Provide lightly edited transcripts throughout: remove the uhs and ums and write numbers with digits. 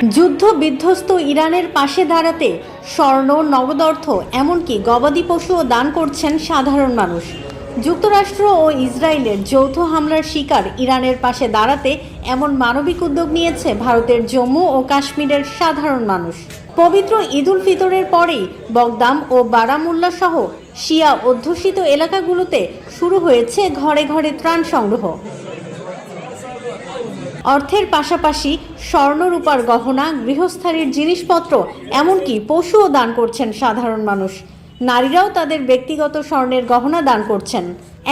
যুদ্ধ বিধ্বস্ত ইরানের পাশে দাঁড়াতে স্বর্ণ, নগদ অর্থ এমনকি গবাদি পশুও দান করছেন সাধারণ মানুষ। যুক্তরাষ্ট্র ও ইসরায়েলের যৌথ হামলার শিকার ইরানের পাশে দাঁড়াতে এমন মানবিক উদ্যোগ নিয়েছে ভারতের জম্মু ও কাশ্মীরের সাধারণ মানুষ। পবিত্র ঈদ উল ফিতরের পরেই বগদাম ও বারামুল্লা সহ শিয়া অধ্যুষিত এলাকাগুলোতে শুরু হয়েছে ঘরে ঘরে ত্রাণ সংগ্রহ। অর্থের পাশাপাশি স্বর্ণ, রূপার গহনা, গৃহস্থালির জিনিসপত্র এমনকি পশুও দান করছেন সাধারণ মানুষ। নারীরাও তাদের ব্যক্তিগত স্বর্ণের গহনা দান করছেন।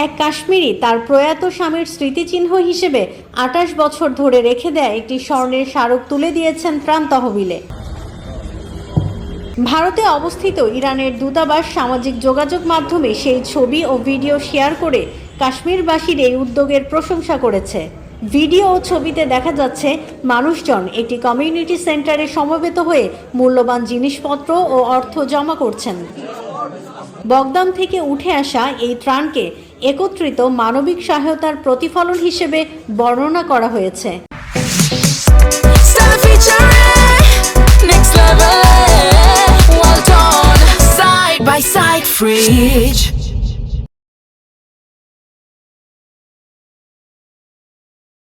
এক কাশ্মীরি তার প্রয়াত স্বামীর স্মৃতিচিহ্ন হিসেবে ২৮ বছর ধরে রেখে দেয়া একটি স্বর্ণের স্মারক তুলে দিয়েছেন ত্রাণ তহবিলে। ভারতে অবস্থিত ইরানের দূতাবাস সামাজিক যোগাযোগ মাধ্যমে সেই ছবি ও ভিডিও শেয়ার করে কাশ্মীরবাসীর এই উদ্যোগের প্রশংসা করেছে। ভিডিও ও ছবিতে দেখা যাচ্ছে মানুষজন একটি কমিউনিটি সেন্টারে সমবেত হয়ে মূল্যবান জিনিসপত্র ও অর্থ জমা করছেন। বগদাম থেকে উঠে আসা এই ত্রাণকে একত্রিত মানবিক সহায়তার প্রতিফলন হিসেবে বর্ণনা করা হয়েছে। Side by side fridge.